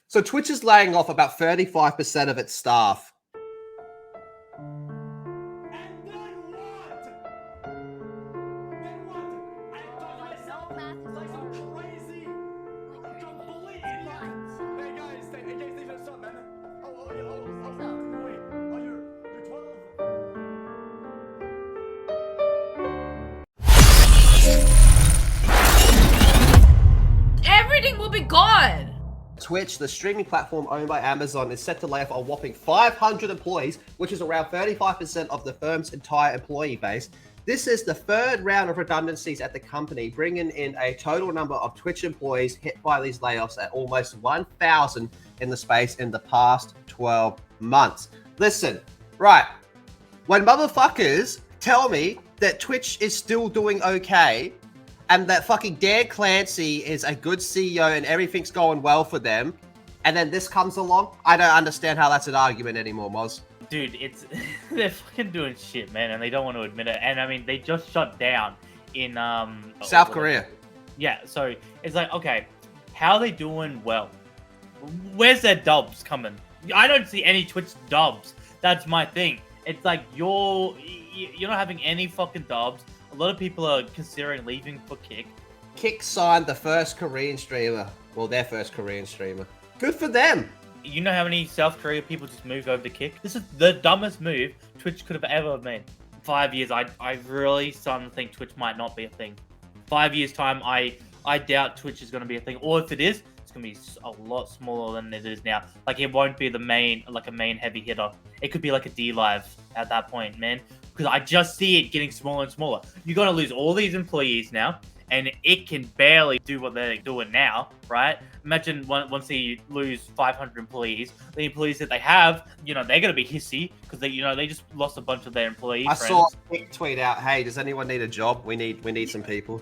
So Twitch is laying off about 35% of its staff. Everything will be gone. Twitch, the streaming platform owned by Amazon, is set to lay off a whopping 500 employees, which is around 35% of the firm's entire employee base. This is the third round of redundancies at the company, bringing in a total number of Twitch employees hit by these layoffs at almost 1,000 in the space in the past 12 months. Listen, right, when motherfuckers tell me that Twitch is still doing okay, and that fucking Dan Clancy is a good CEO and everything's going well for them, and then this comes along, I don't understand how that's an argument anymore, Moz. Dude, it's they're fucking doing shit, man, and they don't want to admit it. And I mean, they just shut down in South Korea. Yeah, so it's like, okay, how are they doing well? Where's their dubs coming? I don't see any Twitch dubs. That's my thing. It's like you're not having any fucking dubs. A lot of people are considering leaving for Kick. Kick signed the first Korean streamer. Well, their first Korean streamer. Good for them. You know how many South Korea people just moved over to Kick? This is the dumbest move Twitch could have ever made. 5 years, I really starting to think Twitch might not be a thing. 5 years time, I doubt Twitch is going to be a thing. Or if it is, it's going to be a lot smaller than it is now. Like, it won't be a main heavy hitter. It could be like a D-Live at that point, man. Because I just see it getting smaller and smaller. You're going to lose all these employees now, and it can barely do what they're doing now, right? Imagine once they lose 500 employees, the employees that they have, they're going to be hissy because they just lost a bunch of their employees. I saw a tweet out, hey, does anyone need a job? We need some people.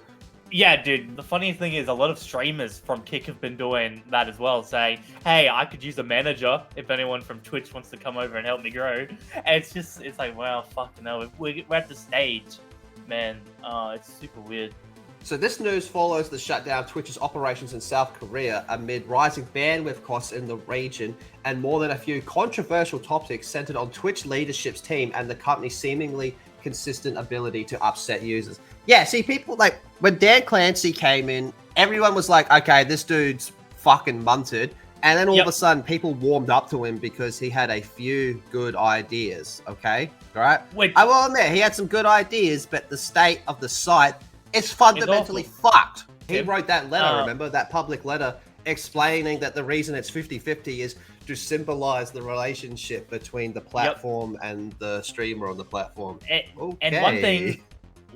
Yeah, dude. The funny thing is, a lot of streamers from Kick have been doing that as well, saying, "Hey, I could use a manager if anyone from Twitch wants to come over and help me grow." And it's like, wow, fucking hell, we're at the stage, man. It's super weird. So this news follows the shutdown of Twitch's operations in South Korea amid rising bandwidth costs in the region and more than a few controversial topics centered on Twitch leadership's team and the company's seemingly consistent ability to upset users. Yeah, see, people like when Dan Clancy came in, everyone was like, okay, this dude's fucking munted. And then all of a sudden, people warmed up to him because he had a few good ideas, okay? All right? I will admit, he had some good ideas, but the state of the site is fundamentally fucked. He wrote that letter, remember? That public letter explaining that the reason it's 50-50 is to symbolize the relationship between the platform and the streamer on the platform. And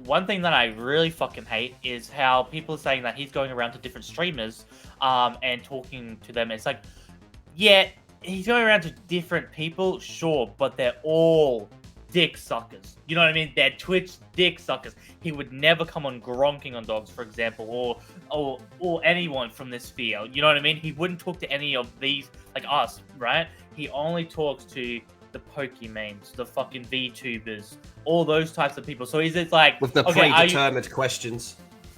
one thing that I really fucking hate is how people are saying that he's going around to different streamers and talking to them. It's like, yeah, he's going around to different people, sure, but they're all dick suckers. You know what I mean? They're Twitch dick suckers. He would never come on Gronking on Dogs, for example, or anyone from this sphere. You know what I mean? He wouldn't talk to any of these, like us, right? He only talks to the Pokemains, the fucking VTubers, all those types of people. So he's just like, with the predetermined questions.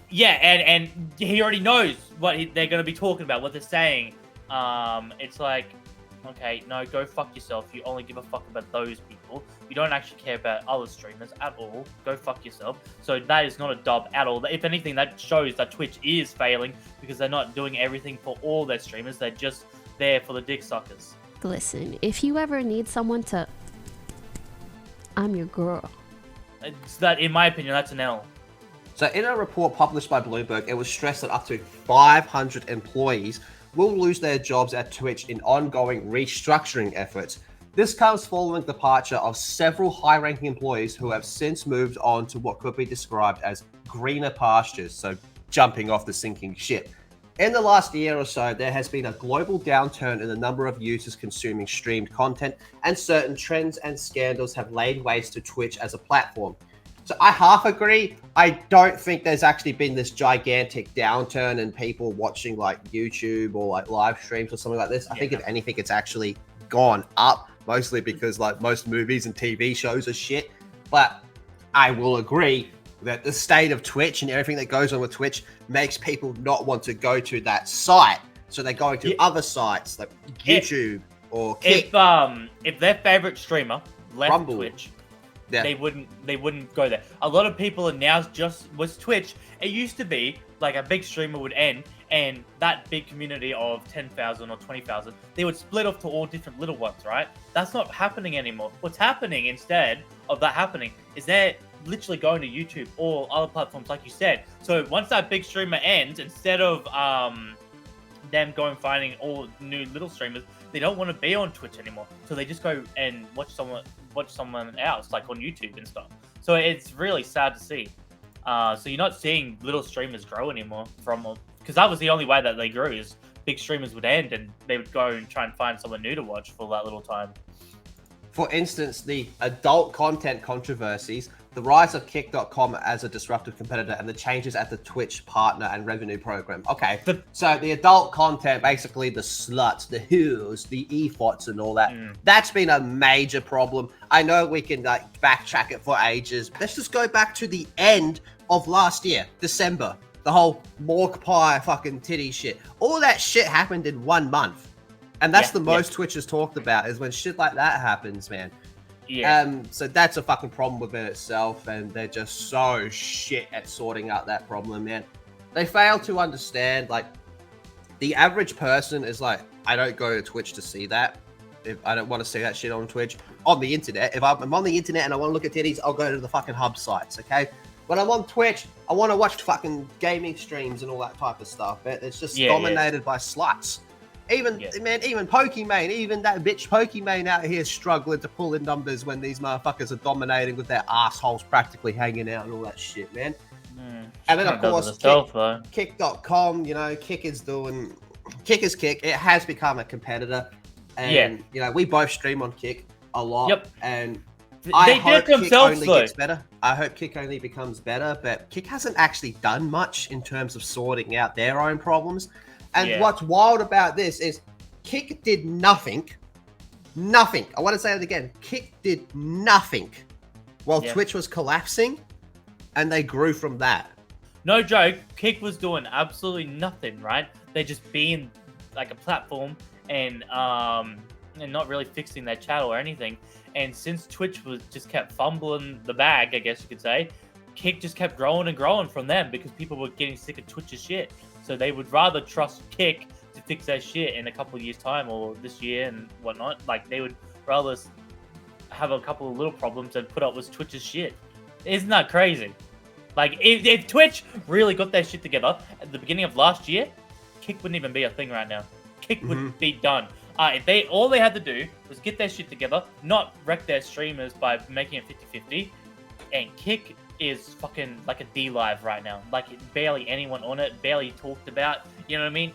Yeah, and he already knows what they're going to be talking about, what they're saying. It's like, okay, no, go fuck yourself. You only give a fuck about those people. You don't actually care about other streamers at all. Go fuck yourself. So that is not a dub at all. If anything, that shows that Twitch is failing because they're not doing everything for all their streamers. They're just there for the dick suckers. Listen, if you ever need someone to... I'm your girl. That, in my opinion, that's an L. So in a report published by Bloomberg, it was stressed that up to 500 employees will lose their jobs at Twitch in ongoing restructuring efforts. This comes following the departure of several high-ranking employees who have since moved on to what could be described as greener pastures, so jumping off the sinking ship. In the last year or so, there has been a global downturn in the number of users consuming streamed content, and certain trends and scandals have laid waste to Twitch as a platform. So I half agree. I don't think there's actually been this gigantic downturn in people watching like YouTube or like live streams or something like this. I think if anything, it's actually gone up, mostly because like most movies and TV shows are shit. But I will agree that the state of Twitch and everything that goes on with Twitch makes people not want to go to that site. So they're going to Yeah. other sites like YouTube or Kick. If their favorite streamer left Rumble. Twitch, Yeah. they wouldn't go there. A lot of people are now just with Twitch. It used to be like a big streamer would end, and that big community of 10,000 or 20,000, they would split off to all different little ones, right? That's not happening anymore. What's happening instead of that happening is they're literally going to YouTube or other platforms, like you said. So once that big streamer ends, instead of them going finding all new little streamers, they don't want to be on Twitch anymore. So they just go and watch someone else, like on YouTube and stuff. So it's really sad to see. So you're not seeing little streamers grow anymore because that was the only way that they grew, is big streamers would end and they would go and try and find someone new to watch for that little time. For instance, the adult content controversies, the rise of Kick.com as a disruptive competitor, and the changes at the Twitch partner and revenue program. Okay, so the adult content, basically the sluts, the whores, the EFOTs and all that, that's been a major problem. I know we can like backtrack it for ages. Let's just go back to the end of last year, December. The whole Mork Pie fucking titty shit. All that shit happened in 1 month. And that's the most Twitch has talked about, is when shit like that happens, man. Yeah. So that's a fucking problem within itself, and they're just so shit at sorting out that problem, man. They fail to understand, like, the average person is like, I don't go to Twitch to see that. If I don't want to see that shit on Twitch, on the internet. If I'm on the internet and I want to look at titties, I'll go to the fucking hub sites, okay? When I'm on Twitch, I want to watch fucking gaming streams and all that type of stuff. It's just dominated by sluts. Even Pokimane, even that bitch Pokimane out here struggling to pull in numbers when these motherfuckers are dominating with their assholes practically hanging out and all that shit, man. And then of course, Kick.com, you know, Kick is Kick. It has become a competitor, and you know, we both stream on Kick a lot, and I hope Kick only gets better. I hope Kick only becomes better, but Kick hasn't actually done much in terms of sorting out their own problems. And what's wild about this is Kick did nothing. Nothing. I want to say it again. Kick did nothing while Twitch was collapsing, and they grew from that. No joke. Kick was doing absolutely nothing, right? They just being like a platform and not really fixing their channel or anything. And since Twitch was just kept fumbling the bag, I guess you could say, Kick just kept growing and growing from them because people were getting sick of Twitch's shit. So they would rather trust Kick to fix their shit in a couple of years' time or this year and whatnot. Like, they would rather have a couple of little problems and put up with Twitch's shit. Isn't that crazy? Like, if Twitch really got their shit together at the beginning of last year, Kick wouldn't even be a thing right now. Kick would be done. If all they had to do was get their shit together, not wreck their streamers by making it 50-50, and Kick is fucking like a D-Live right now. Like, barely anyone on it, barely talked about. You know what I mean?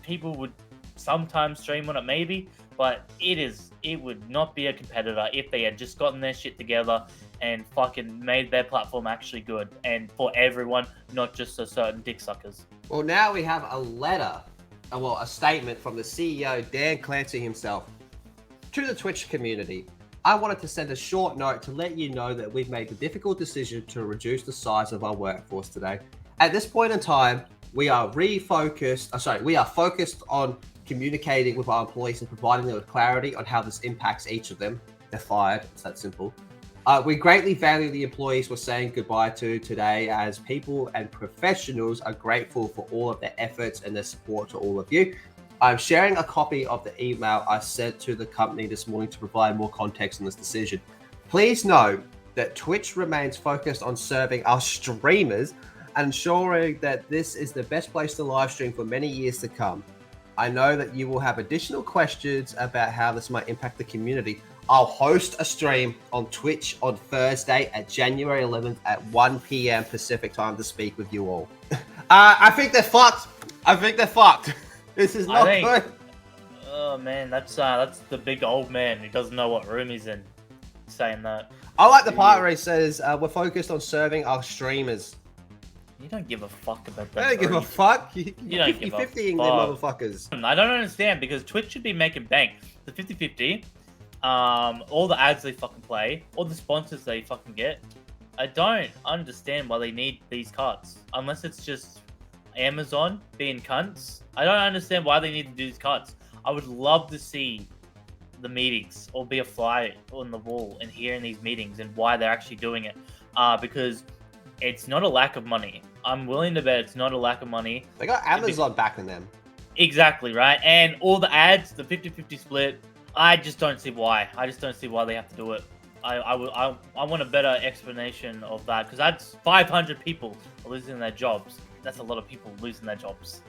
People would sometimes stream on it, maybe, but it would not be a competitor if they had just gotten their shit together and fucking made their platform actually good and for everyone, not just a certain dick suckers. Well, now we have a letter, a statement from the CEO, Dan Clancy himself, to the Twitch community. I wanted to send a short note to let you know that we've made the difficult decision to reduce the size of our workforce today. At this point in time, we are focused on communicating with our employees and providing them with clarity on how this impacts each of them. They're fired. It's that simple. We greatly value the employees we're saying goodbye to today, as people and professionals are grateful for all of their efforts and their support to all of you. I'm sharing a copy of the email I sent to the company this morning to provide more context on this decision. Please know that Twitch remains focused on serving our streamers and ensuring that this is the best place to live stream for many years to come. I know that you will have additional questions about how this might impact the community. I'll host a stream on Twitch on Thursday at January 11th at 1 p.m. Pacific time to speak with you all. I think they're fucked. This is not good. Oh man, that's the big old man who doesn't know what room he's in saying that. I like the part where he says, we're focused on serving our streamers. You don't give a fuck about that. I don't give a fuck. You don't give a 50-50-ing them motherfuckers. I don't understand, because Twitch should be making bank. The 50-50, all the ads they fucking play, all the sponsors they fucking get. I don't understand why they need these cuts, unless it's just Amazon being cunts. I don't understand why they need to do these cuts. I would love to see the meetings or be a fly on the wall and hearing these meetings and why they're actually doing it. Because it's not a lack of money. I'm willing to bet it's not a lack of money. They got Amazon backing them. Exactly, right? And all the ads, the 50-50 split, I just don't see why. I just don't see why they have to do it. I want a better explanation of that, because that's 500 people losing their jobs. That's a lot of people losing their jobs.